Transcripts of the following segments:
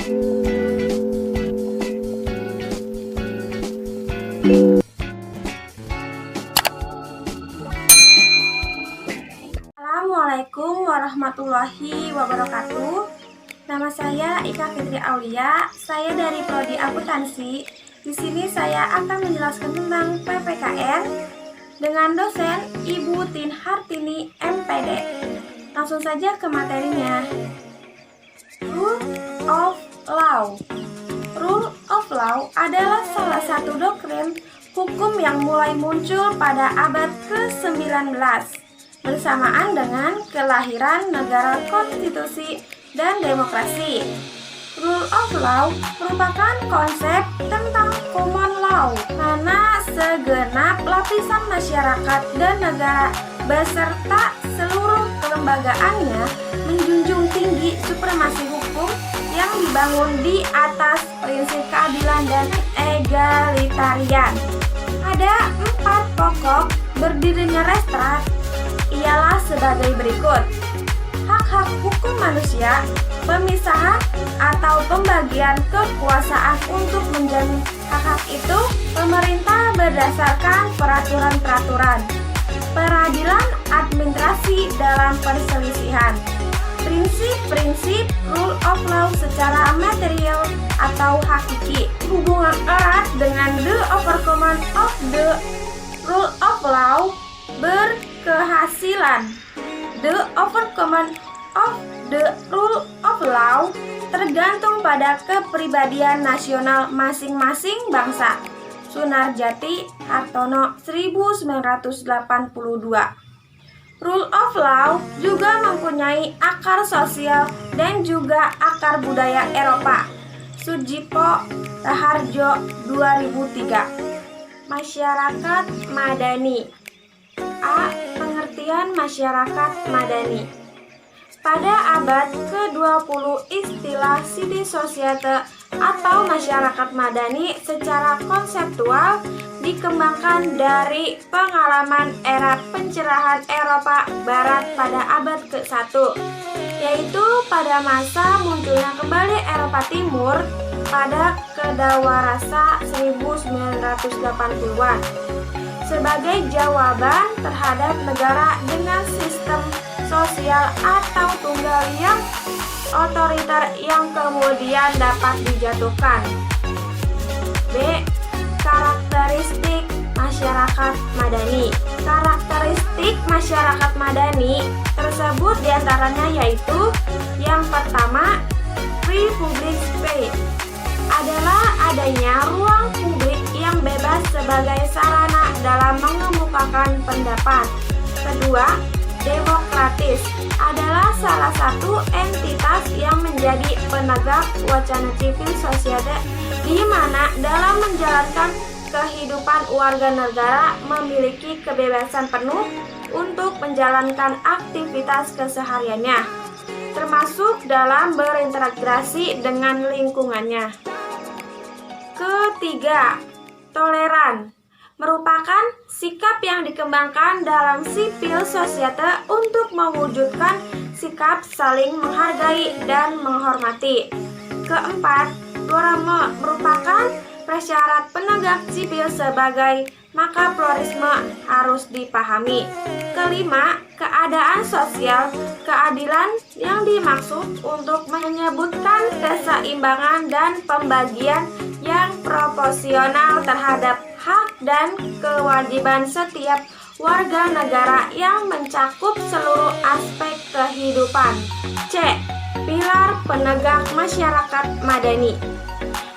Assalamualaikum warahmatullahi wabarakatuh. Nama saya Ika Fitri Aulia. Saya dari Prodi Akuntansi. Di sini saya akan menjelaskan tentang PPKN dengan dosen Ibu Tin Hartini MPD. Langsung saja ke materinya. Rule of Law. Rule of Law adalah salah satu doktrin hukum yang mulai muncul pada abad ke-19 bersamaan dengan kelahiran negara konstitusi dan demokrasi. Rule of Law merupakan konsep tentang common law, mana segenap lapisan masyarakat dan negara beserta seluruh kelembagaannya menjunjung tinggi supremasi hukum yang dibangun di atas prinsip keadilan dan egalitarian. Ada 4 pokok berdirinya Restrat, ialah sebagai berikut: hak-hak hukum manusia, pemisahan atau pembagian kekuasaan untuk menjamin hak-hak itu, pemerintah berdasarkan peraturan-peraturan, peradilan administrasi dalam perselisihan, prinsip-prinsip rule of law secara material atau hakiki, hubungan erat dengan the overcommon of the rule of law, berkehasilan. The overcommon of the rule of law tergantung pada kepribadian nasional masing-masing bangsa. Sunarjati Hartono 1982. Rule of law juga mempunyai akar sosial dan juga akar budaya Eropa. Sujipo Raharjo 2003. Masyarakat Madani. A. Pengertian masyarakat madani. Pada abad ke-20, istilah civil society atau masyarakat madani secara konseptual dikembangkan dari pengalaman era pencerahan Eropa Barat pada abad ke-1, yaitu pada masa munculnya kembali Eropa Timur pada kedawarasa 1980-an. Sebagai jawaban terhadap negara dengan sistem sosial atau tunggal yang otoriter yang kemudian dapat dijatuhkan. B. Karakteristik masyarakat madani. Karakteristik masyarakat madani tersebut diantaranya yaitu: yang pertama, free public space, adalah adanya ruang publik yang bebas sebagai sarana dalam mengemukakan pendapat. Kedua, demokratis, adalah salah satu entitas yang menjadi penegak wacana civil society, di mana dalam menjalankan kehidupan warga negara memiliki kebebasan penuh untuk menjalankan aktivitas kesehariannya, termasuk dalam berinteraksi dengan lingkungannya. Ketiga, toleran, merupakan sikap yang dikembangkan dalam civil society untuk mewujudkan sikap saling menghargai dan menghormati. Keempat, pluralisme merupakan prasyarat penegak sipil sebagai maka pluralisme harus dipahami. Kelima, keadaan sosial, keadilan yang dimaksud untuk menyebutkan keseimbangan dan pembagian yang proporsional terhadap hak dan kewajiban setiap warga negara yang mencakup seluruh aspek kehidupan. C. Pilar penegak masyarakat madani.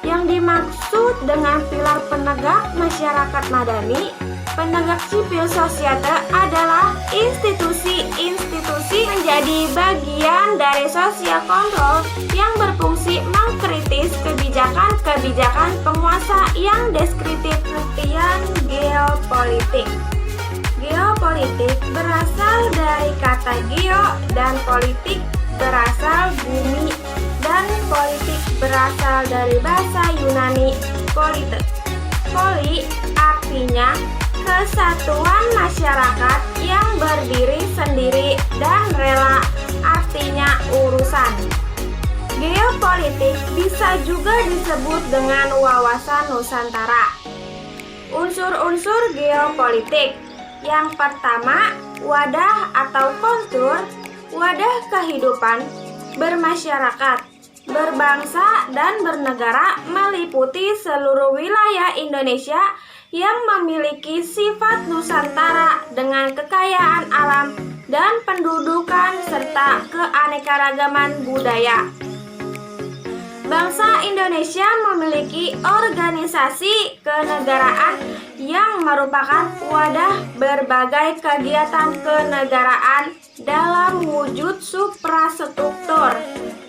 Yang dimaksud dengan pilar penegak masyarakat madani, penegak civil society adalah institusi-institusi menjadi bagian dari social control yang berfungsi mengkritis kebijakan-kebijakan penguasa yang deskriptif. Pengertian geopolitik. Geopolitik berasal dari kata geo dan politik berasal bumi, dan politik berasal dari bahasa Yunani politik. Poli artinya kesatuan masyarakat yang berdiri sendiri, dan rela artinya urusan. Geopolitik bisa juga disebut dengan wawasan Nusantara. Unsur-unsur geopolitik. Yang pertama, wadah atau kontur, wadah kehidupan bermasyarakat, berbangsa, dan bernegara meliputi seluruh wilayah Indonesia yang memiliki sifat Nusantara dengan kekayaan alam dan pendudukan serta keanekaragaman budaya. Bangsa Indonesia memiliki organisasi kenegaraan yang merupakan wadah berbagai kegiatan kenegaraan dalam wujud suprastruktur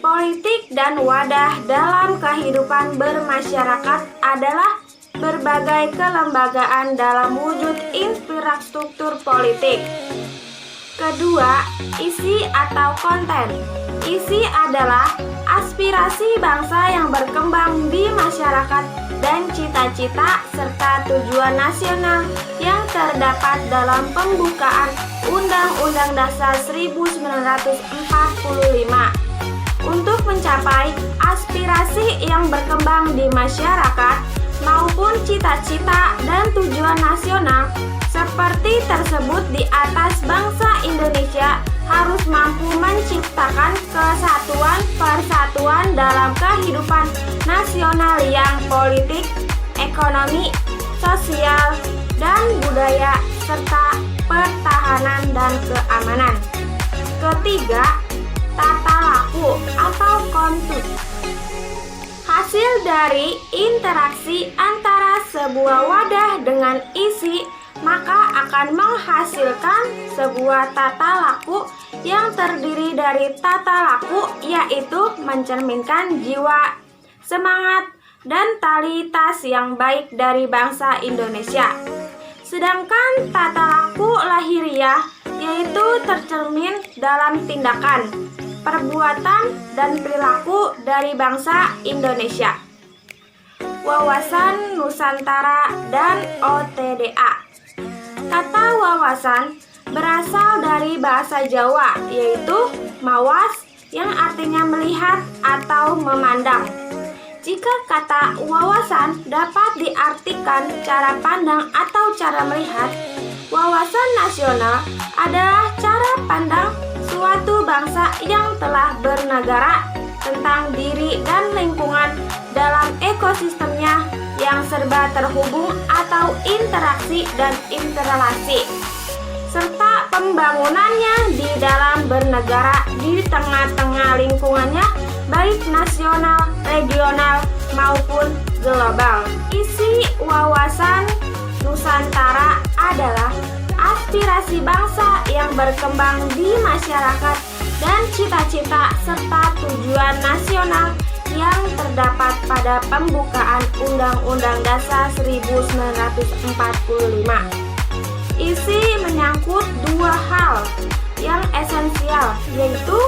politik, dan wadah dalam kehidupan bermasyarakat adalah berbagai kelembagaan dalam wujud infrastruktur politik. Kedua, isi atau konten. Isi adalah aspirasi bangsa yang berkembang di masyarakat dan cita-cita serta tujuan nasional yang terdapat dalam pembukaan Undang-Undang Dasar 1945. Untuk mencapai aspirasi yang berkembang di masyarakat maupun cita-cita dan tujuan nasional seperti tersebut di atas, bangsa Indonesia harus mampu menciptakan kesatuan persatuan dalam kehidupan nasional yang politik, ekonomi, sosial, dan budaya, serta pertahanan dan keamanan. Ketiga, tata laku atau kontur. Hasil dari interaksi antara sebuah wadah dengan isi maka akan menghasilkan sebuah tata laku yang terdiri dari tata laku, yaitu mencerminkan jiwa, semangat, dan totalitas yang baik dari bangsa Indonesia. Sedangkan tata laku lahiriah yaitu tercermin dalam tindakan, perbuatan, dan perilaku dari bangsa Indonesia. Wawasan Nusantara dan OTDA. Kata wawasan berasal dari bahasa Jawa, yaitu mawas, yang artinya melihat atau memandang. Jika kata wawasan dapat diartikan cara pandang atau cara melihat, wawasan nasional adalah cara pandang suatu bangsa yang telah bernegara tentang diri dan lingkungan dalam ekosistemnya yang serba terhubung atau interaksi dan interrelasi, serta pembangunannya di dalam bernegara di tengah-tengah lingkungannya baik nasional, regional, maupun global. Isi wawasan Nusantara adalah aspirasi bangsa yang berkembang di masyarakat dan cita-cita serta tujuan nasional yang terdapat pada pembukaan Undang-Undang Dasar 1945. Isi menyangkut dua hal yang esensial, yaitu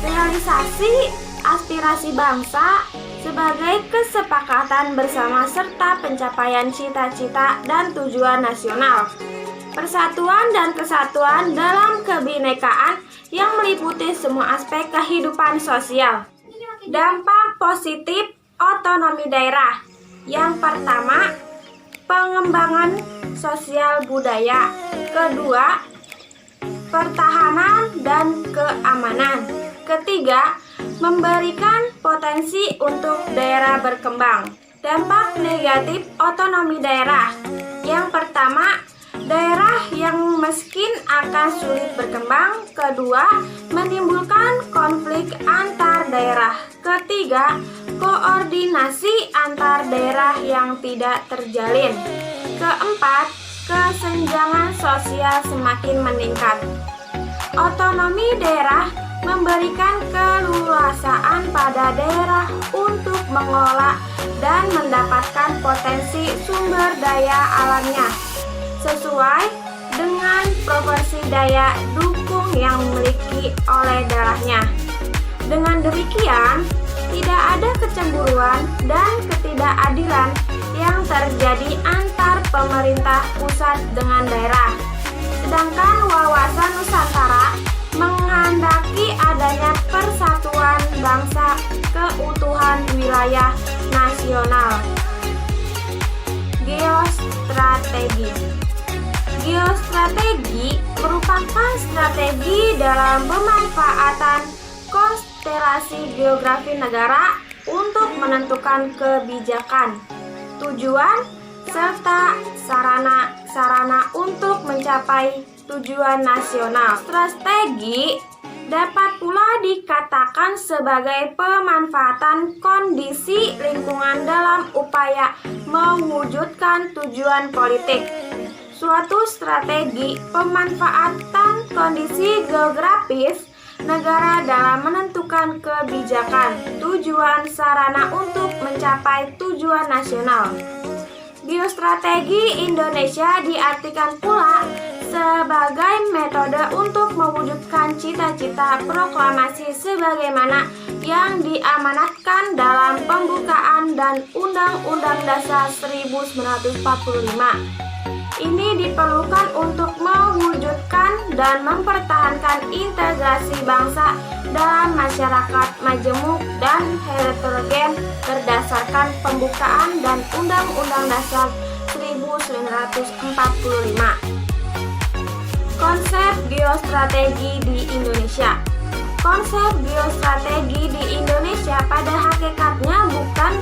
realisasi aspirasi bangsa sebagai kesepakatan bersama serta pencapaian cita-cita dan tujuan nasional, persatuan dan kesatuan dalam kebinekaan yang meliputi semua aspek kehidupan sosial. Dampak positif otonomi daerah. Yang pertama, pengembangan sosial budaya. Kedua, pertahanan dan keamanan. Ketiga, memberikan potensi untuk daerah berkembang. Dampak negatif otonomi daerah. Yang pertama, daerah yang miskin akan sulit berkembang. Kedua, menimbulkan konflik antar daerah. Ketiga, koordinasi antar daerah yang tidak terjalin. Keempat, kesenjangan sosial semakin meningkat. Otonomi daerah memberikan keleluasaan pada daerah untuk mengelola dan mendapatkan potensi sumber daya alamnya sesuai dengan proporsi daya dukung yang dimiliki oleh daerahnya. Dengan demikian, tidak ada kecemburuan dan ketidakadilan yang terjadi antar pemerintah pusat dengan daerah. Sedangkan wawasan Nusantara menghendaki adanya persatuan bangsa, keutuhan wilayah nasional. Geostrategi. Geostrategi merupakan strategi dalam pemanfaatan konstelasi geografi negara untuk menentukan kebijakan, tujuan, serta sarana-sarana untuk mencapai tujuan nasional. Strategi dapat pula dikatakan sebagai pemanfaatan kondisi lingkungan dalam upaya mewujudkan tujuan politik. Suatu strategi pemanfaatan kondisi geografis negara dalam menentukan kebijakan, tujuan, sarana untuk mencapai tujuan nasional. Geostrategi Indonesia diartikan pula sebagai metode untuk mewujudkan cita-cita proklamasi sebagaimana yang diamanatkan dalam pembukaan dan Undang-Undang Dasar 1945. Ini diperlukan untuk mewujudkan dan mempertahankan integrasi bangsa dalam masyarakat majemuk dan heterogen berdasarkan pembukaan dan Undang-Undang Dasar 1945. Konsep geostrategi di Indonesia. Konsep geostrategi di Indonesia pada hakikatnya bukan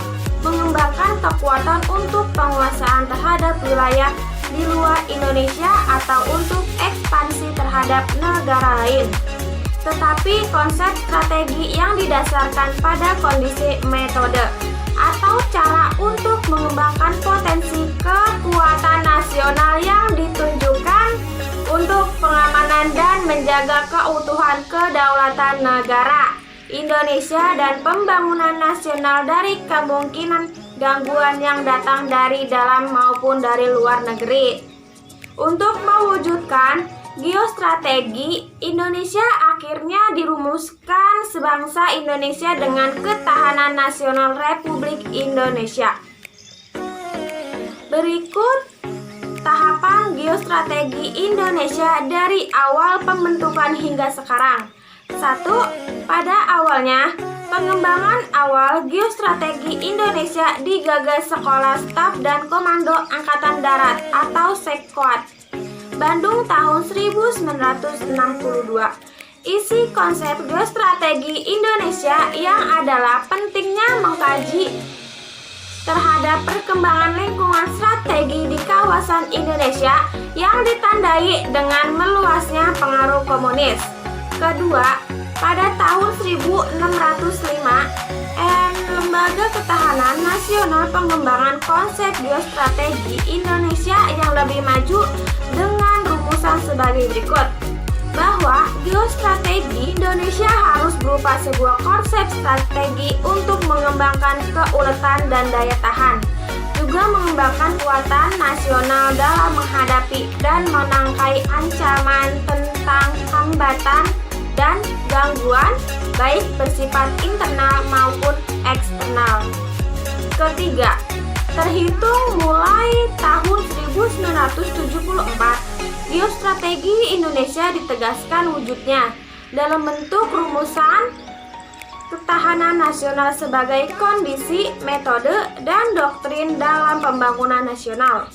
mengembangkan kekuatan untuk penguasaan terhadap wilayah di luar Indonesia atau untuk ekspansi terhadap negara lain, tetapi konsep strategi yang didasarkan pada kondisi metode atau cara untuk mengembangkan potensi kekuatan nasional yang ditunjukkan untuk pengamanan dan menjaga keutuhan kedaulatan negara Indonesia dan pembangunan nasional dari kemungkinan gangguan yang datang dari dalam maupun dari luar negeri. Untuk mewujudkan geostrategi, Indonesia akhirnya dirumuskan sebangsa Indonesia dengan Ketahanan Nasional Republik Indonesia. Berikut tahapan geostrategi Indonesia dari awal pembentukan hingga sekarang. 1. Pada awalnya, pengembangan awal geostrategi Indonesia digagas Sekolah Staf dan Komando Angkatan Darat atau Sekwat, Bandung tahun 1962. Isi konsep geostrategi Indonesia yang adalah pentingnya mengkaji terhadap perkembangan lingkungan strategi di kawasan Indonesia yang ditandai dengan meluasnya pengaruh komunis. Kedua, pada tahun 1605, Lembaga Ketahanan Nasional pengembangan konsep geostrategi Indonesia yang lebih maju dengan rumusan sebagai berikut, bahwa geostrategi Indonesia harus berupa sebuah konsep strategi untuk mengembangkan keuletan dan daya tahan, juga mengembangkan kekuatan nasional dalam menghadapi dan menangkai ancaman tentang hambatan dan gangguan baik bersifat internal maupun eksternal. Ketiga, terhitung mulai tahun 1974, geostrategi Indonesia ditegaskan wujudnya dalam bentuk rumusan ketahanan nasional sebagai kondisi, metode, dan doktrin dalam pembangunan nasional.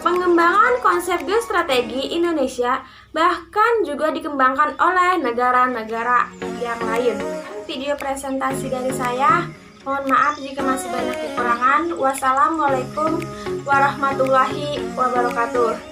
Pengembangan konsep geostrategi Indonesia bahkan juga dikembangkan oleh negara-negara yang lain. Video presentasi dari saya. Mohon maaf jika masih banyak kekurangan. Wassalamualaikum warahmatullahi wabarakatuh.